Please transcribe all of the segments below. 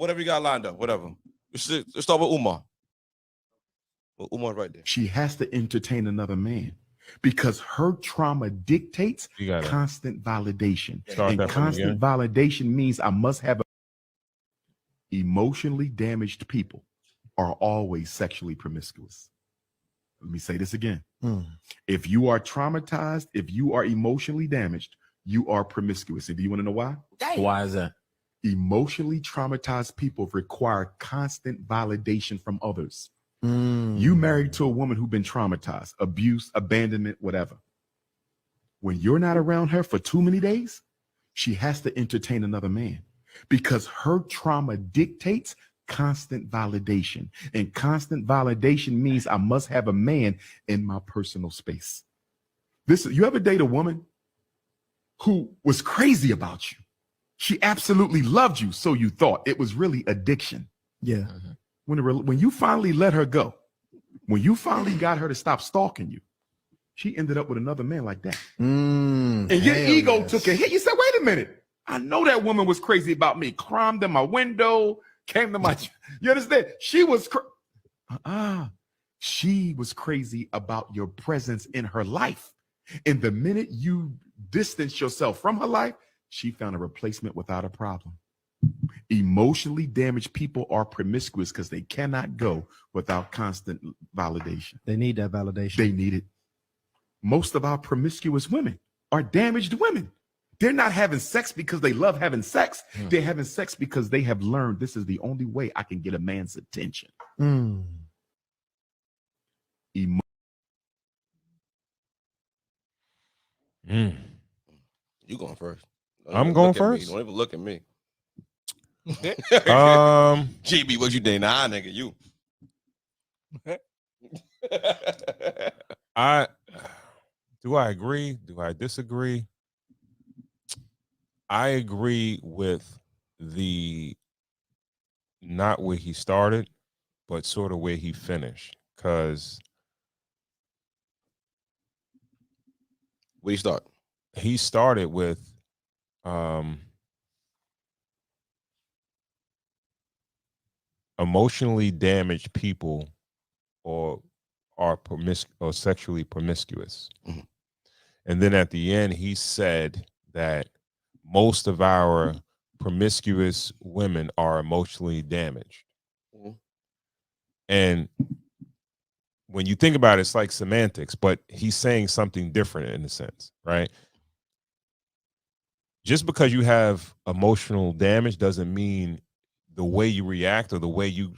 whatever you got lined up, whatever. Let's start with Umar. Well, Umar's right there. She has to entertain another man because her trauma dictates constant validation. And constant validation means I must have emotionally damaged people are always sexually promiscuous. Let me say this again. If you are traumatized, if you are emotionally damaged, you are promiscuous. And do you want to know why? Why is that? Emotionally traumatized people require constant validation from others. You married to a woman who's been traumatized, abuse, abandonment, whatever. When you're not around her for too many days, she has to entertain another man because her trauma dictates constant validation. And constant validation means I must have a man in my personal space. You ever date a woman who was crazy about you? She absolutely loved you, so you thought. It was really addiction. Yeah. When you finally let her go, when you finally got her to stop stalking you, she ended up with another man like that. And your ego took a hit. You said, wait a minute. I know that woman was crazy about me. Climbed in my window, came to my... You understand? She was... She was crazy about your presence in her life. And the minute you distance yourself from her life, she found a replacement without a problem. Emotionally damaged people are promiscuous because they cannot go without constant validation. They need that validation. They need it. Most of our promiscuous women are damaged women. They're not having sex because they love having sex. They're having sex because they have learned this is the only way I can get a man's attention. You going first. I'm going first. Don't even look at me. GB, what you think? Nah, nigga, you. Do I agree? Do I disagree? I agree with the not where he started, but sort of where he finished. Because where he start? He started with emotionally damaged people or sexually promiscuous. And then at the end, he said that most of our promiscuous women are emotionally damaged. And when you think about it, it's like semantics, but he's saying something different in a sense, right? Just because you have emotional damage doesn't mean the way you react or the way you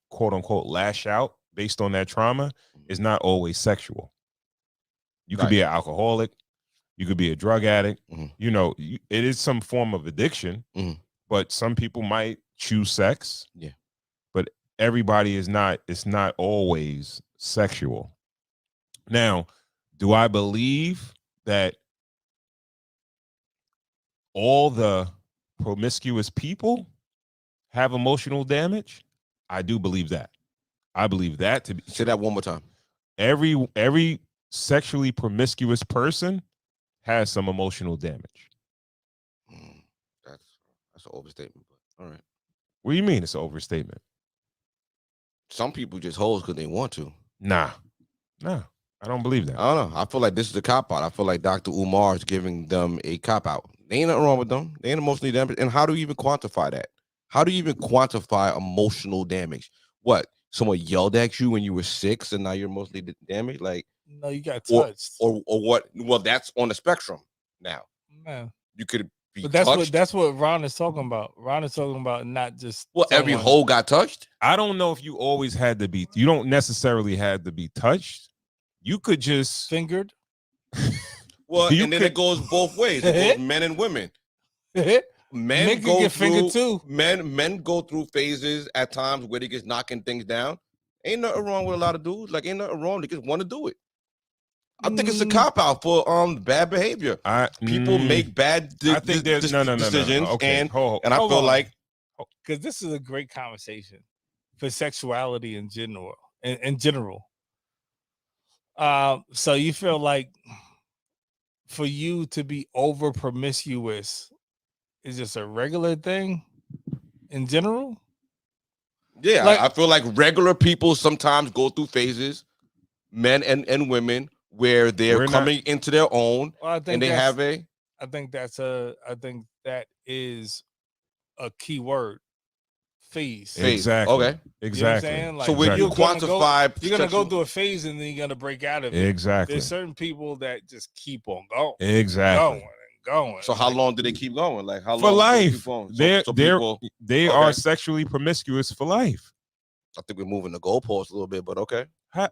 quote unquote lash out based on that trauma is not always sexual. You could be an alcoholic. You could be a drug addict. You know, it is some form of addiction, but some people might choose sex. Yeah. But everybody is not, it's not always sexual. Now, do I believe that all the promiscuous people have emotional damage? I do believe that. I believe that to be. Say that one more time. Every sexually promiscuous person has some emotional damage. That's an overstatement, but all right. What do you mean it's an overstatement? Some people just hoes because they want to. Nah, I don't believe that. I don't know. I feel like this is a cop out. I feel like Dr. Umar is giving them a cop out. There ain't nothing wrong with them. They ain't emotionally damaged. And how do you even quantify that? How do you even quantify emotional damage? What? Someone yelled at you when you were 6 and now you're emotionally damaged? Like, no, you got touched. Or what? Well, that's on the spectrum now. Man. You could be But touched. that's what Ron is talking about. Ron is talking about not just every hoe got touched. I don't know if you always had to be. You don't necessarily have to be touched. You could just fingered. Well, and then it goes both ways. It goes men and women. Men go through too. Men go through phases at times where they get knocking things down. Ain't nothing wrong with a lot of dudes. Like, ain't nothing wrong. They just want to do it. I think it's a cop out for bad behavior. People make bad decisions, okay. and I feel like because this is a great conversation for sexuality in general. In general, so you feel like for you to be over promiscuous is just a regular thing in general? Yeah, Like, I feel like regular people sometimes go through phases, men and women, where they're coming into their own, and they have a. I think that is a key word. Phase. Exactly. Okay. Exactly. You know what I'm saying? Like, so when you quantify, you're gonna go through a phase and then you're gonna break out of it. Exactly. There's certain people that just keep on going. Exactly. Going. So how long do they keep going? Like how long for life? Do they keep going? They are sexually promiscuous for life. I think we're moving the goalposts a little bit, but okay. How?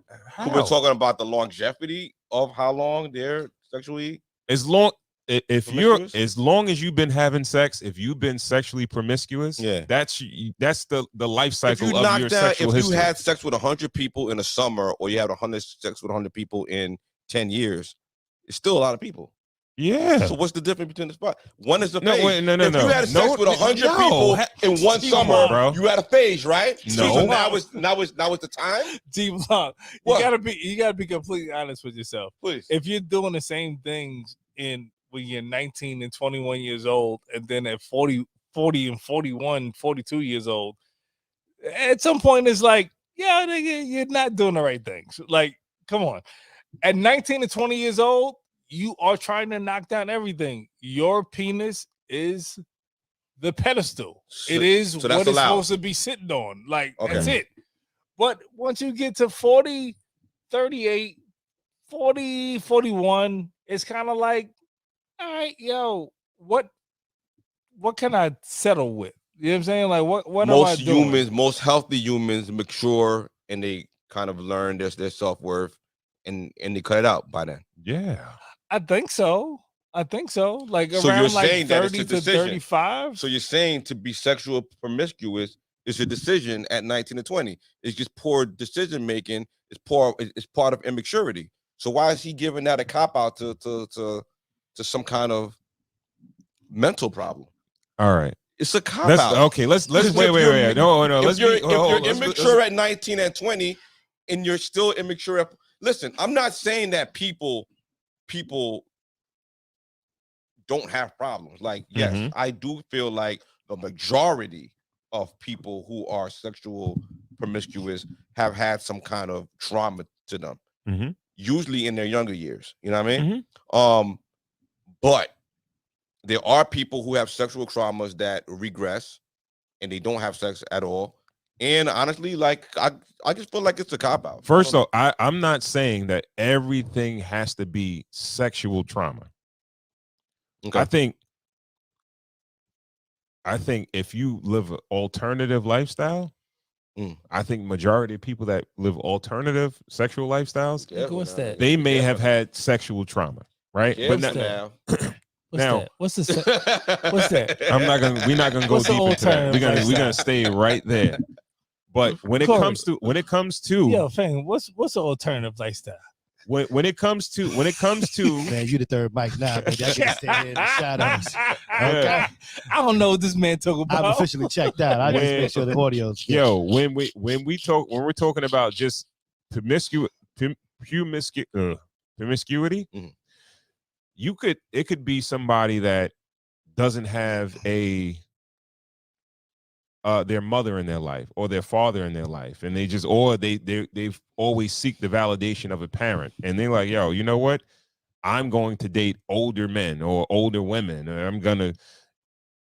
We're talking about the longevity of how long they're sexually. As long as you've been having sex, if you've been sexually promiscuous, that's the life cycle of your sexual history. If you had sex with 100 people in a summer, or you had sex with 100 people in 10 years, it's still a lot of people. Yeah. So what's the difference between the spot? One is a phase. No. If you had sex with 100 people in one summer, bro, you had a phase, right? No. So now it's the time. D-Block, you gotta be completely honest with yourself. Please. If you're doing the same things when you're 19 and 21 years old, and then at 40 and 41, 42 years old, at some point it's like, yeah, you're not doing the right things. Like, come on. At 19 and 20 years old, you are trying to knock down everything. Your penis is the pedestal. It is what it's supposed to be sitting on. Like, that's it. But once you get to 40, 38, 40, 41, it's kind of like, all right, yo, what can I settle with? You know what I'm saying? Like, what most am I doing? humans, most healthy humans mature, and they kind of learn their self-worth, and they cut it out by then. Yeah. I think so. Like, so around you're like saying 30 that it's a to 35. So you're saying to be sexual promiscuous is a decision at 19 and 20. It's just poor decision making. It's part of immaturity. So why is he giving that a cop out to some kind of mental problem? All right. It's a cop out. Okay, let's wait. No. If you're immature at 19 and 20, and you're still immature. Listen, I'm not saying that people don't have problems. Like, yes, I do feel like the majority of people who are sexual promiscuous have had some kind of trauma to them, usually in their younger years. You know what I mean? But there are people who have sexual traumas that regress and they don't have sex at all. And honestly, like, I just feel like it's a cop out. First off, I'm not saying that everything has to be sexual trauma. Okay. I think if you live an alternative lifestyle, I think majority of people that live alternative sexual lifestyles, they may have had sexual trauma, right? But now. What's that? We're not gonna go deep into that. We're gonna stay right there. But when it comes to yo, fam, what's the alternative lifestyle? When it comes to man, you the third mic now, baby. I get to stand in the shadows. Okay. I don't know what this man talking about. I'm officially checked out. I just make sure the audio's good. Yo, when we're talking about just promiscuity, it could be somebody that doesn't have their mother in their life or their father in their life, and they've always seek the validation of a parent, and they're like, yo, you know what, I'm going to date older men or older women, or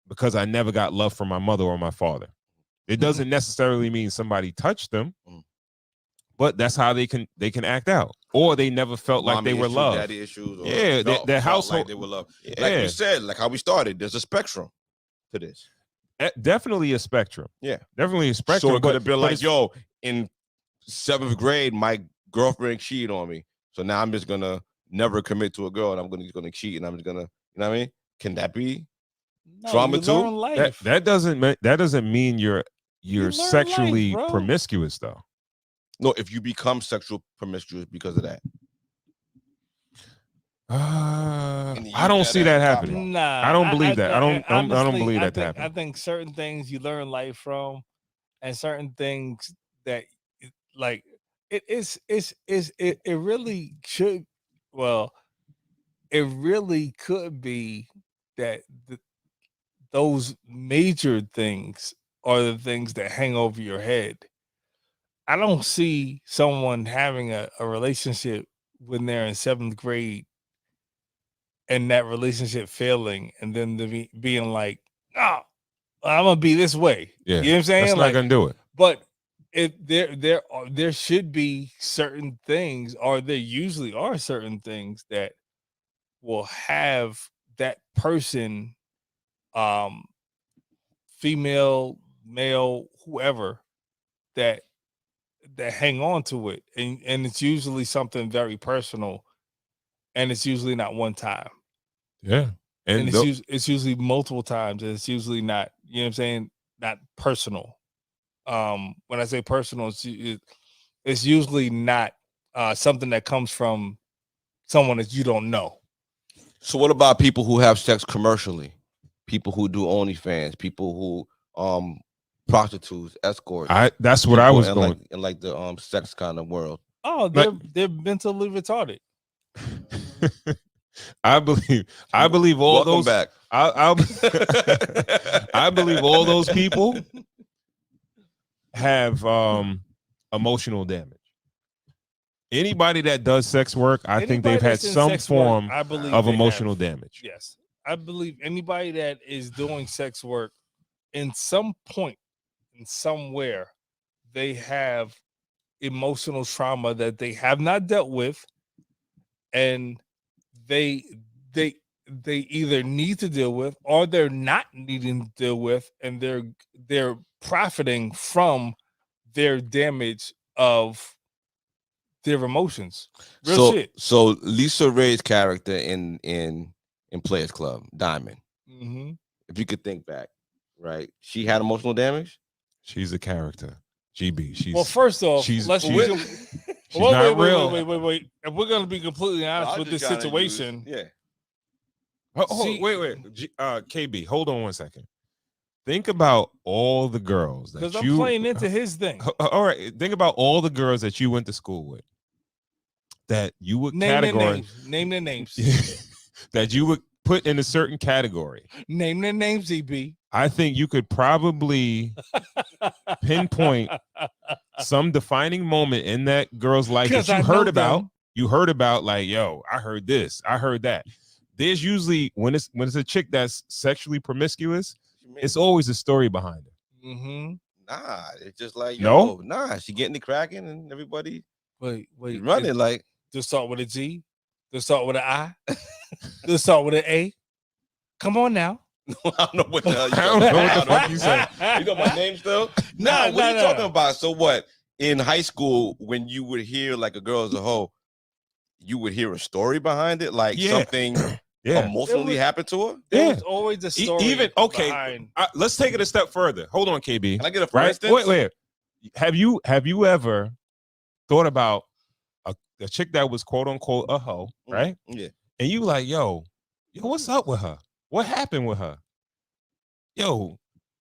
because I never got love from my mother or my father. It doesn't necessarily mean somebody touched them, but that's how they can act out, or they never felt like they were loved. Daddy issues, or their household, like they were loved. Like you said, like how we started, there's a spectrum to this. Definitely a spectrum. Yeah, definitely a spectrum. So it could have been like, yo, in 7th grade, my girlfriend cheated on me, so now I'm just gonna never commit to a girl, and I'm gonna cheat, and I'm just gonna, you know what I mean? Can that be trauma too? That doesn't mean you're sexually promiscuous though. No, if you become sexual promiscuous because of that. I don't see that happening. Nah, I don't believe that. I don't honestly, believe that happening. I think certain things you learn life from, and certain things that, like, it really should. Well, it really could be that those major things are the things that hang over your head. I don't see someone having a relationship when they're in 7th grade and that relationship failing and then being like, oh, I'm gonna be this way. Yeah, you know what I'm saying? That's not gonna do it. But if there should be certain things, or there usually are certain things that will have that person, female, male, whoever, that hang on to it, and it's usually something very personal, and it's usually not one time. Yeah, and it's usually multiple times, and it's usually not, you know what I'm saying, not personal. When I say personal, it's usually not something that comes from someone that you don't know. So what about people who have sex commercially? People who do OnlyFans, people who prostitutes, escorts. That's what I was going in like the sex kind of world. Oh, they're mentally retarded. I believe all Welcome those back. I believe all those people have emotional damage. Anybody that does sex work, I think they've had some form of emotional damage. Yes. I believe anybody that is doing sex work, in some point, in somewhere, they have emotional trauma that they have not dealt with, and they either need to deal with, or they're not needing to deal with, and they're profiting from their damage of their emotions. Real shit. So Lisa Ray's character in Players Club, Diamond. Mm-hmm. If you could think back, right? She had emotional damage. She's a character. GB. Well, first off, she's not real. Wait. And we're gonna be completely honest with this situation. Wait. KB, hold on one second. Think about all the girls that because I'm playing into his thing. All right, think about all the girls that you went to school with, that you would name their names. That you would put in a certain category. Name their names, EB. I think you could probably pinpoint some defining moment in that girl's life that you heard about. You heard about, like, yo, I heard this, I heard that. There's usually when it's a chick that's sexually promiscuous, it's always a story behind it. Mm-hmm. Nah, it's just like, no, nah, she getting it cracking and everybody wait, running like. Just start with a G, just start with an I, just start with an A. Come on now. I don't know what the hell I don't know what the fuck you said. You know my name still? What are you talking about? So what? In high school, when you would hear like a girl as a hoe, you would hear a story behind it, like something emotionally happened to her. There was always a story. Even okay. Let's take it a step further. Hold on, KB. Can I get a for instance? Wait. Have you ever thought about a chick that was quote unquote a hoe, right? Yeah. And you like, yo, what's up with her? What happened with her? Yo,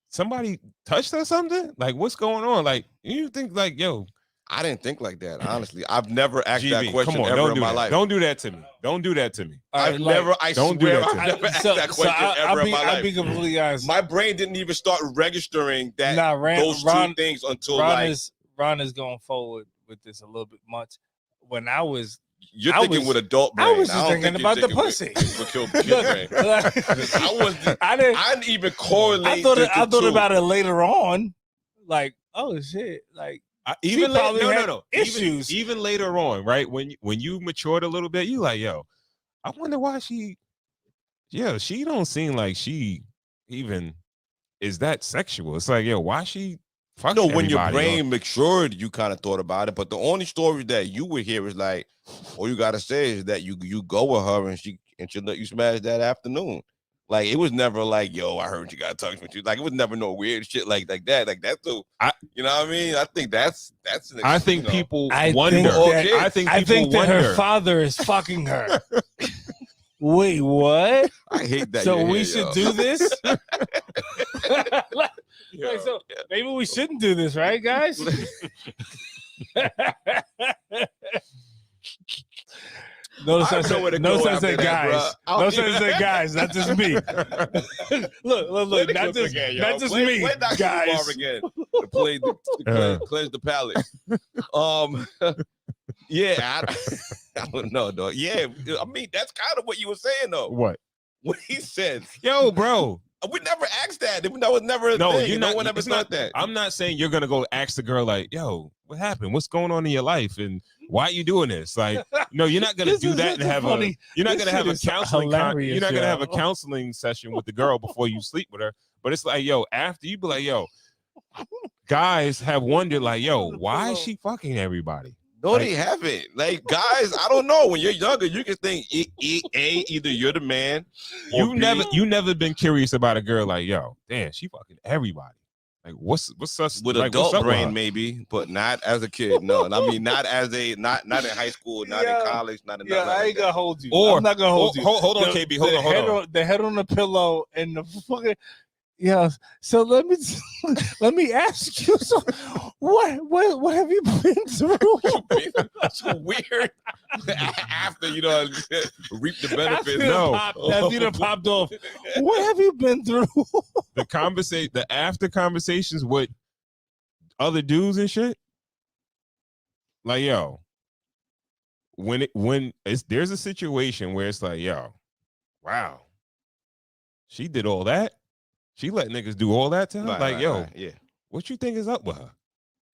somebody touched her or something? Like, what's going on? Like, you think like, yo. I didn't think like that, honestly. I've never asked that GB, question come on, ever in my life. Don't do that to me. Don't do that to me. I've never asked that question ever in my life. I'll be completely honest. My brain didn't even start registering that those two things until Ron is going forward with this a little bit much. When I was, you're thinking with adult brain. I was just thinking about the pussy. I didn't even correlate. I thought about it later on. Like, oh shit, like. Even no issues. Even later on, right? When you matured a little bit, you like, yo, I wonder why she don't seem like she even is that sexual. It's like, yo, why she fucking everybody? When your brain matured, you kind of thought about it. But the only story that you would hear is like, all you gotta say is that you go with her and she'll let you smash that afternoon. Like, it was never like, yo, I heard you got touched with you. Like, it was never no weird shit like that. Like that too. You know what I mean? I think that's I think people wonder. I think that her father is fucking her. Wait, what? I hate that. So we should do this? So maybe we shouldn't do this, right, guys? Notice I said guys. Notice I said guys, not just me. look, not just me, guys. Again, to cleanse the palate. Yeah, I don't know, dog. Yeah, I mean that's kind of what you were saying, though. What he said? Yo, bro. We never asked that. That was never a thing. No one ever thought that. I'm not saying you're gonna go ask the girl like, "Yo, what happened? What's going on in your life? And why are you doing this?" Like, no, you're not gonna do that and have You're not gonna have a counseling. You're not gonna have a counseling session with the girl before you sleep with her. But it's like, yo, after you be like, yo, guys have wondered like, yo, why is she fucking everybody? No, they haven't. Like, guys, I don't know. When you're younger, you can think either you're the man. You never been curious about a girl like, yo, damn, she fucking everybody. Like, what's such with like, adult brain maybe, but not as a kid. No, I mean not as not in high school, not in college, not in. I ain't gonna hold you. Or I'm not gonna hold you. Hold on, KB. Hold on. The head on the pillow and the fucking. Yeah, so let me ask you. So, what have you been through? So weird. After reap the benefits. After you popped off. What have you been through? The after conversations with other dudes and shit. Like, yo, there's a situation where it's like, yo, wow, she did all that. She let niggas do all that to her? Yeah. What you think is up with her?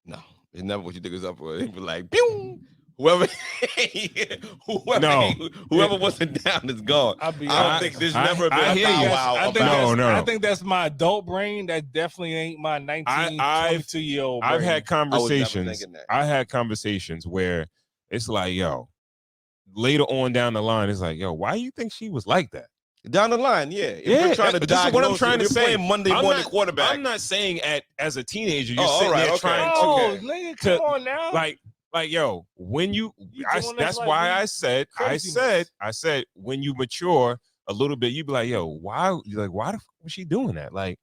No, it's never what you think is up with her. They be like, pew! Whoever wasn't down is gone. I don't think there's never been a powwow. No. I think that's my adult brain. That definitely ain't my 22-year-old brain. I've had conversations. I had conversations where it's like, yo, later on down the line, it's like, yo, why you think she was like that? Down the line, yeah. If you're trying to this is what I'm trying to say. Monday morning quarterback. I'm not saying as a teenager, you're sitting there trying to. Nigga, come on now. Like, yo, when that's why I said, when you mature a little bit, you be like, yo, why the fuck was she doing that? Like,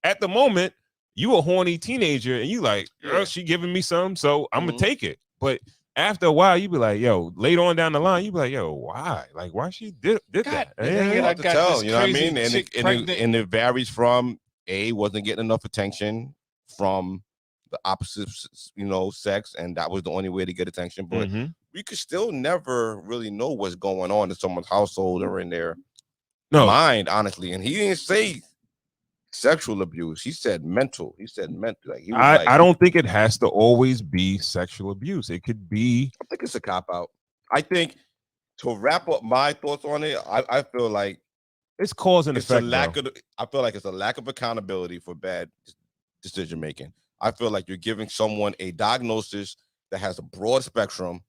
at the moment, you a horny teenager, and you like, girl, she giving me some, so I'm gonna take it. But after a while, you be like, yo, later on down the line, you be like, yo, why? Like, why she did that? I to tell, you know what I mean? And it varies from wasn't getting enough attention from the opposite, sex, and that was the only way to get attention. But we could still never really know what's going on in someone's household or in their mind, honestly. And he didn't say sexual abuse. He said mental. Like, I don't think it has to always be sexual abuse. It could be. I think it's a cop out. I think to wrap up my thoughts on it, I feel like it's cause and effect. I feel like it's a lack of accountability for bad decision making. I feel like you're giving someone a diagnosis that has a broad spectrum,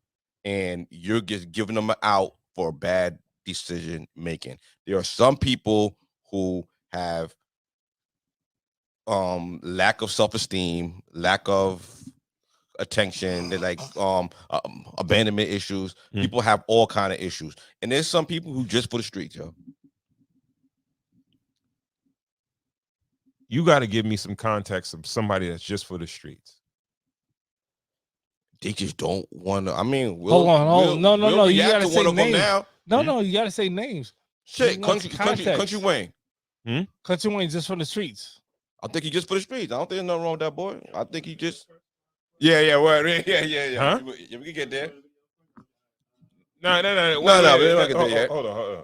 and you're just giving them an out for bad decision making. There are some people who have lack of self-esteem, lack of attention, they like abandonment issues. People have all kind of issues, and there's some people who just for the streets, yo. You got to give me some context of somebody that's just for the streets. They just don't want to. I mean, hold on. No. You got to say names. No, you got to say names. Shit, Country Wayne. Country Wayne just for the streets. I think he just for the streets. I don't think there's nothing wrong with that boy. I think he just. Yeah. Huh? We can get there. No. We don't get there yet. Hold on.